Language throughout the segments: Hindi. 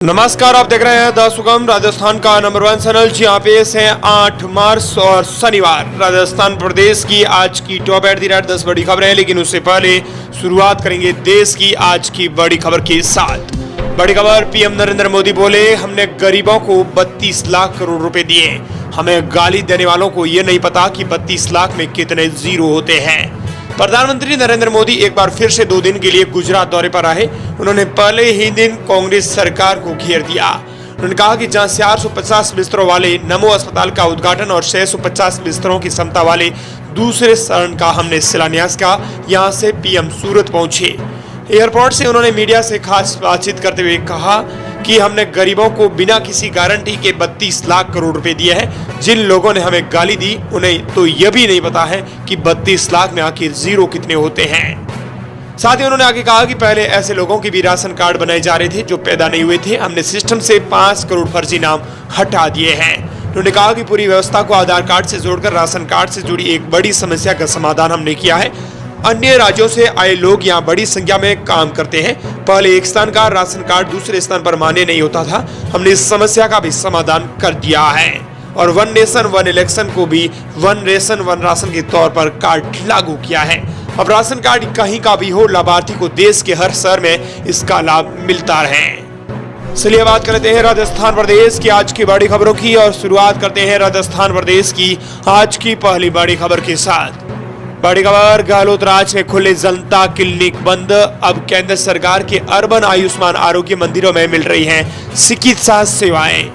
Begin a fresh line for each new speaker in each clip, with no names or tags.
नमस्कार, आप देख रहे हैं द सुगम राजस्थान का नंबर 1 चैनल। जी हाँ, पेश है 8 मार्च और शनिवार राजस्थान प्रदेश की आज की टॉप एट द रेट 10 बड़ी खबरें हैं। लेकिन उससे पहले शुरुआत करेंगे देश की आज की बड़ी खबर के साथ। बड़ी खबर, पीएम नरेंद्र मोदी बोले, हमने गरीबों को 32 लाख करोड़ रुपए दिए। हमें गाली देने वालों को ये नहीं पता कि 32 लाख में कितने जीरो होते हैं। प्रधानमंत्री नरेंद्र मोदी एक बार फिर से 2 दिन के लिए गुजरात दौरे पर आए। उन्होंने पहले ही दिन कांग्रेस सरकार को घेर दिया। उन्होंने कहा कि जहां 450 बिस्तरों वाले नमो अस्पताल का उद्घाटन और 650 बिस्तरों की क्षमता वाले दूसरे चरण का हमने शिलान्यास किया, यहां से पीएम सूरत पहुंचे। एयरपोर्ट से उन्होंने मीडिया से खास बातचीत करते हुए कहा कि हमने गरीबों को बिना किसी गारंटी के 32 लाख करोड़ रुपए दिए हैं। जिन लोगों ने हमें गाली दी उन्हें तो यह भी नहीं पता है कि 32 लाख में आखिर जीरो कितने होते हैं। साथ ही उन्होंने आगे कहा कि पहले ऐसे लोगों के भी राशन कार्ड बनाए जा रहे थे जो पैदा नहीं हुए थे। हमने सिस्टम से 5 करोड़ फर्जी नाम हटा दिए हैं। उन्होंने कहा कि पूरी व्यवस्था को आधार कार्ड से जोड़कर राशन कार्ड से जुड़ी एक बड़ी समस्या का समाधान हमने किया है। अन्य राज्यों से आए लोग यहाँ बड़ी संख्या में काम करते हैं। पहले एक स्थान का राशन कार्ड दूसरे स्थान पर मान्य नहीं होता था। हमने इस समस्या का भी समाधान कर दिया है और 1 नेशन 1 इलेक्शन को भी 1 रेशन 1 राशन के तौर पर कार्ड लागू किया है। अब राशन कार्ड कहीं का भी हो, लाभार्थी को देश के हर शहर में इसका लाभ मिलता रहे। चलिए बात करते हैं राजस्थान प्रदेश की आज की बड़ी खबरों की और शुरुआत करते हैं राजस्थान प्रदेश की आज की पहली बड़ी खबर के साथ। बड़ी खबर, गहलोत राज में खुले जनता क्लिनिक बंद। अब केंद्र सरकार के अर्बन आयुष्मान आरोग्य मंदिरों में मिल रही हैं चिकित्सा सेवाएं।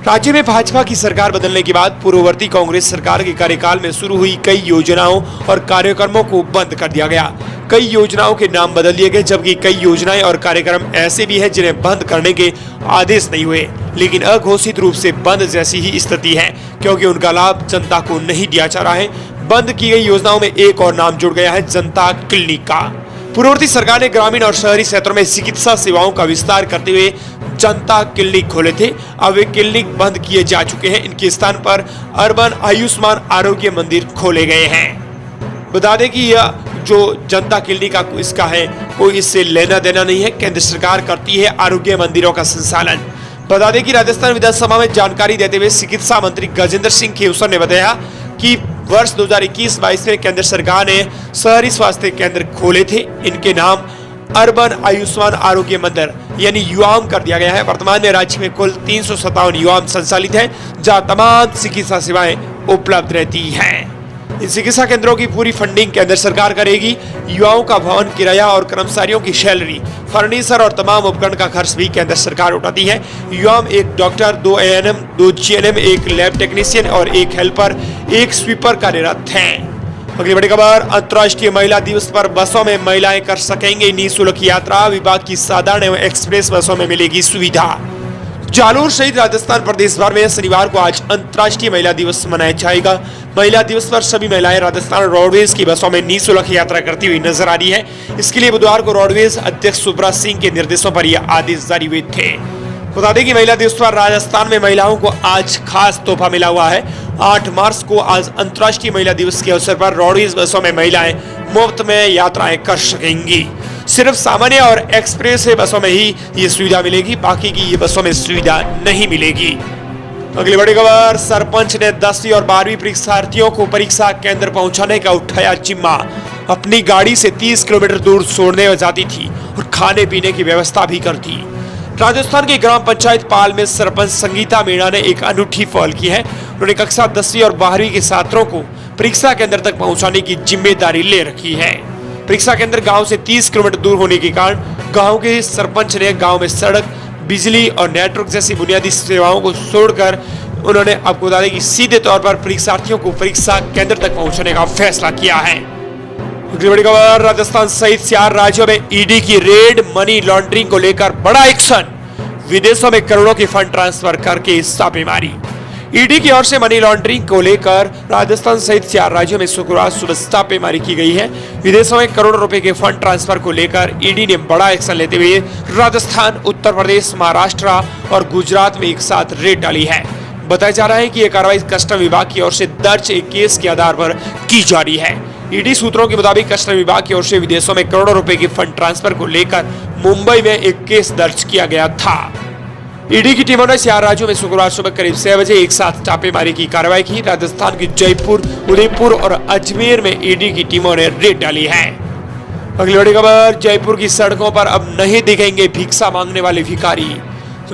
राज्य में भाजपा की सरकार बदलने के बाद पूर्ववर्ती कांग्रेस सरकार के कार्यकाल में शुरू हुई कई योजनाओं और कार्यक्रमों को बंद कर दिया गया। कई योजनाओं के नाम बदल दिए गए, जबकि कई योजनाएं और कार्यक्रम ऐसे भी हैं जिन्हें बंद करने के आदेश नहीं हुए, लेकिन अघोषित रूप से बंद जैसी ही स्थिति है क्योंकि उनका लाभ जनता को नहीं दिया जा रहा है। बंद की गई योजनाओं में एक और नाम जुड़ गया है, जनता क्लिनिक का। पूर्ववर्ती सरकार ने ग्रामीण और शहरी क्षेत्रों में चिकित्सा सेवाओं का विस्तार करते हुए जनता क्लिनिक खोले थे। अब वे क्लिनिक बंद किए जा चुके हैं। इनके स्थान पर अर्बन आयुष्मान आरोग्य मंदिर खोले गए हैं। बता दें कि यह जो जनता क्लिनिक का इसका है, कोई इससे लेना देना नहीं है। केंद्र सरकार करती है आरोग्य मंदिरों का संचालन। बता दें कि राजस्थान विधानसभा में जानकारी देते हुए चिकित्सा मंत्री गजेंद्र सिंह खेवसर ने बताया कि वर्ष 2021-22 में केंद्र सरकार ने शहरी स्वास्थ्य केंद्र खोले थे। इनके नाम अर्बन आयुष्मान आरोग्य मंदिर यानी युआम कर दिया गया है। वर्तमान में राज्य में कुल 357 युआम संचालित है जहां तमाम चिकित्सा सेवाएं उपलब्ध रहती हैं। इन चिकित्सा केंद्रों की पूरी फंडिंग केंद्र सरकार करेगी। युवाओं का भवन किराया और कर्मचारियों की सैलरी, फर्नीचर और तमाम उपकरण का खर्च भी केंद्र सरकार उठाती है। युवाम एक doctor, 2 ANM, 2 GNM, 1 lab technician और 1 हेल्पर, 1 स्वीपर कार्यरत हैं। अगली बड़ी खबर, अंतर्राष्ट्रीय महिला दिवस पर बसों में महिलाएं कर सकेंगे निःशुल्क यात्रा। विभाग की साधारण एवं एक्सप्रेस बसों में मिलेगी सुविधा। जालोर सहित राजस्थान प्रदेश भर में शनिवार को आज अंतर्राष्ट्रीय महिला दिवस मनाया जाएगा। महिला दिवस पर सभी महिलाएं राजस्थान रोडवेज की बसों में निःशुल्क यात्रा करती हुई नजर आ रही है। इसके लिए बुधवार को रोडवेज अध्यक्ष सुब्रत सिंह के निर्देशों पर यह आदेश जारी हुए थे। बता दें कि महिला दिवस पर राजस्थान में महिलाओं को आज खास तोहफा मिला हुआ है। 8 मार्च को आज अंतर्राष्ट्रीय महिला दिवस के अवसर पर रोडवेज बसों में महिलाएं मुफ्त में यात्राएं कर सकेंगी। सिर्फ सामान्य और एक्सप्रेस बसों में ही ये सुविधा मिलेगी, बाकी की ये बसों में सुविधा नहीं मिलेगी। अगली बड़ी खबर, सरपंच ने 10वीं और 12वीं परीक्षार्थियों को परीक्षा केंद्र पहुंचाने का उठाया जिम्मा। अपनी गाड़ी से 30 किलोमीटर दूर छोड़ने जाती थी और खाने पीने की व्यवस्था भी करती। राजस्थान के ग्राम पंचायत पाल में सरपंच संगीता मीणा ने एक अनूठी पहल की है। उन्होंने कक्षा 10वीं और 12वीं के छात्रों को परीक्षा केंद्र तक पहुंचाने की जिम्मेदारी ले रखी है। परीक्षा केंद्र गांव से 30 किलोमीटर दूर होने के कारण गांव के सरपंच ने गांव में सड़क, बिजली और नेटवर्क जैसी बुनियादी सेवाओं को छोड़कर उन्होंने आपको बता दें कि सीधे तौर पर परीक्षार्थियों को परीक्षा केंद्र तक पहुंचाने का फैसला किया है। अगली बड़ी खबर, राजस्थान सहित 4 राज्यों में ईडी की रेड, मनी लॉन्ड्रिंग को लेकर बड़ा एक्शन। विदेशों में करोड़ों के फंड ट्रांसफर करके छापेमारी। ईडी की ओर से मनी लॉन्ड्रिंग को लेकर राजस्थान सहित 4 राज्यों में शुक्रवार सुबह छापेमारी की गई है। विदेशों में करोड़ों रुपए के फंड ट्रांसफर को लेकर ईडी ने बड़ा एक्शन लेते हुए राजस्थान, उत्तर प्रदेश, महाराष्ट्र और गुजरात में एक साथ रेड डाली है। बताया जा रहा है कि यह कार्रवाई कस्टम विभाग की ओर से दर्ज एक केस के आधार पर की जा रही है। ईडी सूत्रों के मुताबिक कस्टम विभाग की ओर से विदेशों में करोड़ों रुपए के फंड ट्रांसफर को लेकर मुंबई में एक केस दर्ज किया गया था। ईडी की टीमों ने 4 राज्यों में शुक्रवार सुबह करीब 6 बजे एक साथ छापेमारी की कार्रवाई की। राजस्थान के जयपुर, उदयपुर और अजमेर में ईडी की टीमों ने रेड डाली है। अगली बड़ी खबर, जयपुर की सड़कों पर अब नहीं दिखेंगे भिक्षा मांगने वाले भिखारी।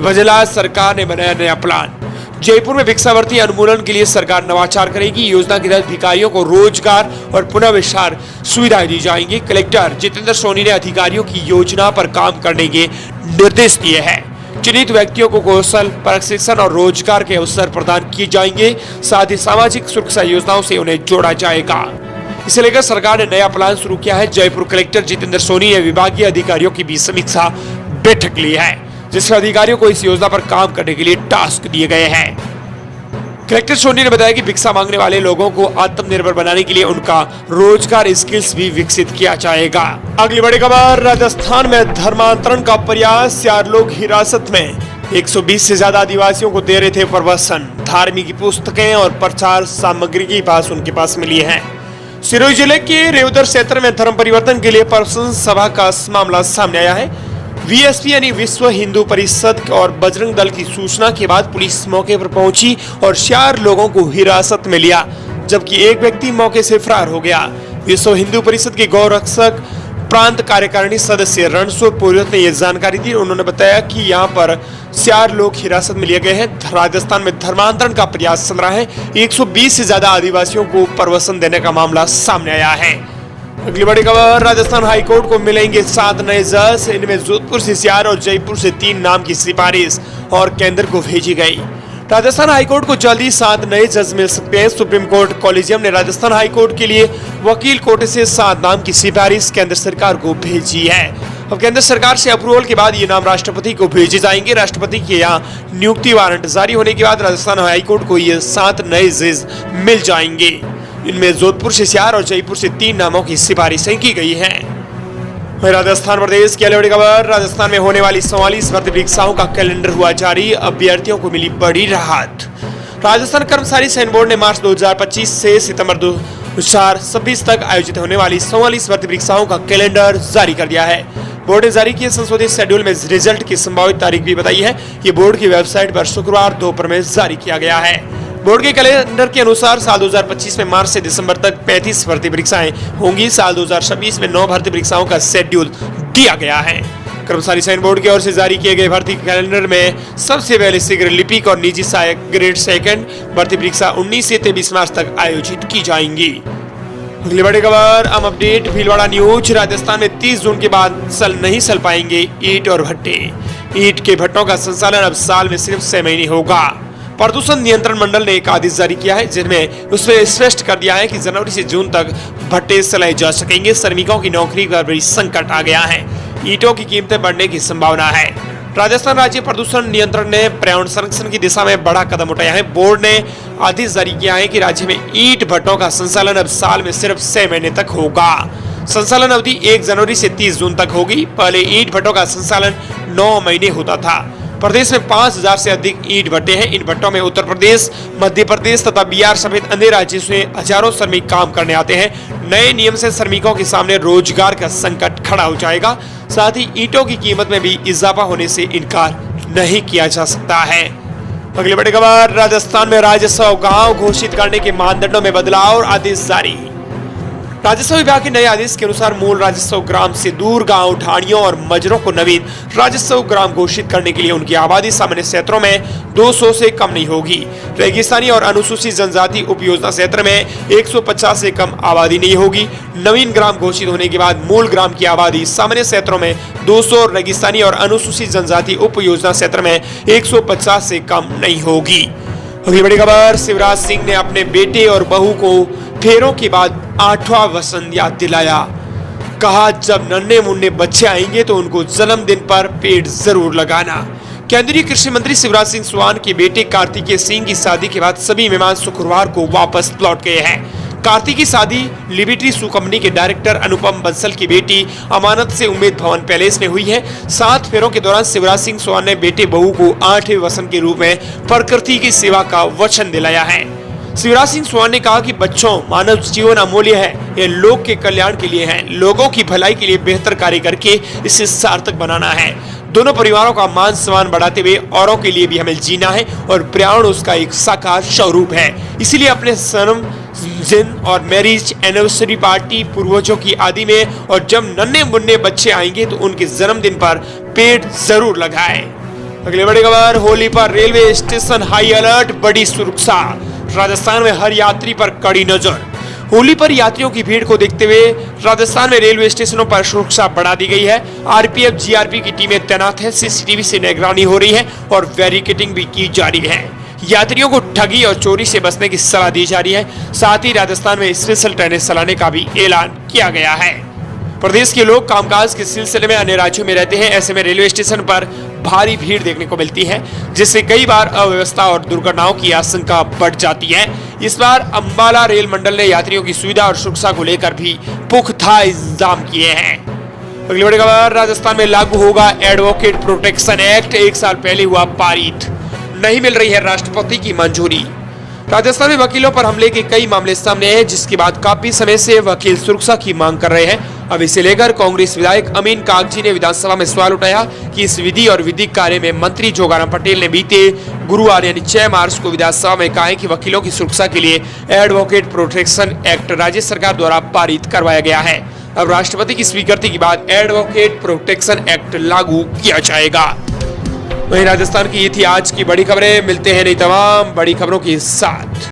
वजला सरकार ने बनाया नया प्लान। जयपुर में भिक्षावृत्ति उन्मूलन के लिए सरकार नवाचार करेगी। योजना के तहत भिखारियों को रोजगार और पुनर्विचार सुविधाएं दी जाएंगी। कलेक्टर जितेंद्र सोनी ने अधिकारियों की योजना पर काम करने के निर्देश दिए हैं। चयनित व्यक्तियों को कौशल प्रशिक्षण और रोजगार के अवसर प्रदान किए जाएंगे। साथ ही सामाजिक सुरक्षा योजनाओं से उन्हें जोड़ा जाएगा। इसे लेकर सरकार ने नया प्लान शुरू किया है। जयपुर कलेक्टर जितेंद्र सोनी ने विभागीय अधिकारियों की भी समीक्षा बैठक ली है, जिसमें अधिकारियों को इस योजना पर काम करने के लिए टास्क दिए गए हैं। कलेक्टर सोनी ने बताया कि भिक्षा मांगने वाले लोगों को आत्मनिर्भर बनाने के लिए उनका रोजगार स्किल्स भी विकसित किया जाएगा। अगली बड़ी खबर, राजस्थान में धर्मांतरण का प्रयास, 4 लोग हिरासत में। 120 से ज्यादा आदिवासियों को दे रहे थे प्रवचन। धार्मिक पुस्तकें और प्रचार सामग्री की पास उनके पास मिली है। सिरोही जिले के रेवदर क्षेत्र में धर्म परिवर्तन के लिए प्रवचन सभा का मामला सामने आया है। वीएसपी यानी विश्व हिंदू परिषद और बजरंग दल की सूचना के बाद पुलिस मौके पर पहुंची और 4 लोगों को हिरासत में लिया, जबकि एक व्यक्ति मौके से फरार हो गया। विश्व हिंदू परिषद के गौरक्षक प्रांत कार्यकारिणी सदस्य रणछोड़ पुरोहित ने यह जानकारी दी। उन्होंने बताया कि यहां पर 4 लोग हिरासत में लिए गए हैं। राजस्थान में धर्मांतरण का प्रयास चल रहा है। 120 से ज्यादा आदिवासियों को प्रवचन देने का मामला सामने आया है। अगली बड़ी खबर, राजस्थान हाईकोर्ट को मिलेंगे 7 नए जज। इनमें जोधपुर से 4 और जयपुर से 3 नाम की सिफारिश और केंद्र को भेजी गई। राजस्थान हाईकोर्ट को जल्दी 7 नए जज मिल सकते हैं। सुप्रीम कोर्ट कॉलेजियम ने राजस्थान हाईकोर्ट के लिए वकील कोटे से 7 नाम की सिफारिश केंद्र सरकार को भेजी है। अब केंद्र सरकार से अप्रूवल के बाद ये नाम राष्ट्रपति को भेजे जाएंगे। राष्ट्रपति के यहाँ नियुक्ति वारंट जारी होने के बाद राजस्थान हाईकोर्ट को ये 7 नए जज मिल जाएंगे। इनमें जोधपुर से 4 और जयपुर से 3 नामों की सिफारिशें की गई हैं। राजस्थान प्रदेश की बड़ी खबर, राजस्थान में होने वाली 44 भर्ती परीक्षाओं का कैलेंडर हुआ जारी। अभ्यर्थियों को मिली बड़ी राहत। राजस्थान कर्मचारी चयन बोर्ड ने मार्च 2025 से सितंबर 2026 तक आयोजित होने वाली 44 भर्ती परीक्षाओं का कैलेंडर जारी कर दिया है। बोर्ड ने जारी किए संशोधित शेड्यूल में रिजल्ट की संभावित तारीख भी बताई है। ये बोर्ड की वेबसाइट पर शुक्रवार दोपहर में जारी किया गया है। बोर्ड के कैलेंडर के अनुसार साल 2025 में मार्च से दिसंबर तक 35 भर्ती परीक्षाएं होंगी। साल 2026 में 9 भर्ती परीक्षाओं का शेड्यूल दिया गया है। कर्मचारी चयन बोर्ड की ओर से जारी किए गए भर्ती कैलेंडर में सबसे पहले शीघ्र लिपिक और निजी सहायक ग्रेड 2 भर्ती परीक्षा 19 से 23 मार्च तक आयोजित की जाएंगी। अगली बड़ी खबर, हम अपडेट भीलवाड़ा न्यूज। राजस्थान में 30 जून के बाद नहीं चल पाएंगे ईंट और भट्टे। ईंट के भट्टों का संचालन अब साल में सिर्फ 6 महीने होगा। प्रदूषण नियंत्रण मंडल ने एक आदेश जारी किया है, जिनमें उसमें स्पष्ट कर दिया है कि जनवरी से जून तक भट्टे चलाए जा सकेंगे। श्रमिकों की नौकरी पर भी संकट आ गया है। ईंटों की कीमतें बढ़ने की संभावना है। राजस्थान राज्य प्रदूषण नियंत्रण ने पर्यावरण संरक्षण की दिशा में बड़ा कदम उठाया है। बोर्ड ने आदेश जारी किया है कि राज्य में ईंट भट्टों का संचालन अब साल में सिर्फ 6 महीने तक होगा। संचालन अवधि 1 जनवरी से 30 जून तक होगी। पहले ईंट भट्टों का संचालन 9 महीने होता था। प्रदेश में 5000 से अधिक ईंट भट्टे हैं। इन भट्टों में उत्तर प्रदेश, मध्य प्रदेश तथा बिहार समेत अन्य राज्यों से हजारों श्रमिक काम करने आते हैं। नए नियम से श्रमिकों के सामने रोजगार का संकट खड़ा हो जाएगा। साथ ही ईंटों की कीमत में भी इजाफा होने से इनकार नहीं किया जा सकता है। अगली बड़ी खबर, राजस्थान में राजस्व गांव घोषित करने के मानदंडों में बदलाव, आदेश जारी। राजस्व विभाग के नए आदेश के अनुसार मूल राजस्व ग्राम से दूर गांव, ढाणियों और मजरों को नवीन राजस्व ग्राम घोषित करने के लिए उनकी आबादी सामान्य क्षेत्रों में 200 से कम नहीं होगी। रेगिस्तानी और अनुसूचित जनजाति उपयोजना क्षेत्र में 150 से कम आबादी नहीं होगी। नवीन ग्राम घोषित होने के बाद मूल ग्राम की आबादी सामान्य क्षेत्रों में 200, रेगिस्तानी और अनुसूचित जनजाति उपयोजना क्षेत्र में 150 से कम नहीं होगी। अगली बड़ी खबर, शिवराज सिंह ने अपने बेटे और बहू को फेरों के बाद 8वां वसंत याद दिलाया। कहा, जब नन्हे मुन्ने बच्चे आएंगे तो उनको जन्मदिन पर पेड़ जरूर लगाना। केंद्रीय कृषि मंत्री शिवराज सिंह चौहान के बेटे कार्तिकेय सिंह की शादी के बाद सभी मेहमान शुक्रवार को वापस लौट गए हैं। कार्तिक की शादी लिबर्टी शू कंपनी के डायरेक्टर अनुपम बंसल की बेटी अमानत से उम्मेद भवन पैलेस में हुई है। 7 फेरों के दौरान शिवराज सिंह चौहान ने बेटे बहू को 8वें वसंत के रूप में प्रकृति की सेवा का वचन दिलाया है। शिवराज सिंह चौहान ने कहा कि बच्चों, मानव जीवन अमूल्य है, ये लोग के कल्याण के लिए है, लोगों की भलाई के लिए बेहतर कार्य करके इसे सार्थक बनाना है। दोनों परिवारों का मान सम्मान बढ़ाते हुए औरों के लिए भी हमें जीना है और पर्यावरण उसका एक साकार स्वरूप है। इसीलिए अपने जन्म दिन और मैरिज एनिवर्सरी पार्टी, पूर्वजों की आदि में और जब नन्हे मुन्ने बच्चे आएंगे तो उनके जन्मदिन पर पेड़ जरूर लगाएं। अगली बड़ी खबर, होली पर रेलवे स्टेशन हाई अलर्ट, बड़ी सुरक्षा। राजस्थान में हर यात्री पर कड़ी नजर। होली पर यात्रियों की भीड़ को देखते हुए राजस्थान में रेलवे स्टेशनों पर सुरक्षा बढ़ा दी गई है। आरपीएफ, जीआरपी की टीमें तैनात है, सीसीटीवी से निगरानी हो रही है और बैरिकेडिंग भी की जा रही है। यात्रियों को ठगी और चोरी से बचने की सलाह दी जा रही है। साथ ही राजस्थान में स्पेशल ट्रेनें चलाने का भी ऐलान किया गया है। प्रदेश के लोग कामकाज के सिलसिले में अन्य राज्यों में रहते हैं, ऐसे में रेलवे स्टेशन पर भारी भीड़ देखने को मिलती है, जिससे कई बार अव्यवस्था और दुर्घटनाओं की आशंका बढ़ जाती है। इस बार अंबाला रेल मंडल ने यात्रियों की सुविधा और सुरक्षा को लेकर भी पुख्ता इंतजाम किए हैं। अगली बड़ी खबर, राजस्थान में लागू होगा एडवोकेट प्रोटेक्शन एक्ट, 1 साल पहले हुआ पारित, नहीं मिल रही है राष्ट्रपति की मंजूरी। राजस्थान में वकीलों पर हमले के कई मामले सामने आए, जिसके बाद काफी समय से वकील सुरक्षा की मांग कर रहे हैं। अब इसे लेकर कांग्रेस विधायक अमीन कागजी ने विधानसभा में सवाल उठाया कि इस विधि और विधिक कार्य में मंत्री जोगाराम पटेल ने बीते गुरुवार यानी 6 मार्च को विधानसभा में कहा कि वकीलों की सुरक्षा के लिए एडवोकेट प्रोटेक्शन एक्ट राज्य सरकार द्वारा पारित करवाया गया है। अब राष्ट्रपति की स्वीकृति के बाद एडवोकेट प्रोटेक्शन एक्ट लागू किया जाएगा। वहीं राजस्थान की ये थी आज की बड़ी खबरें। मिलते हैं नई तमाम बड़ी खबरों के साथ।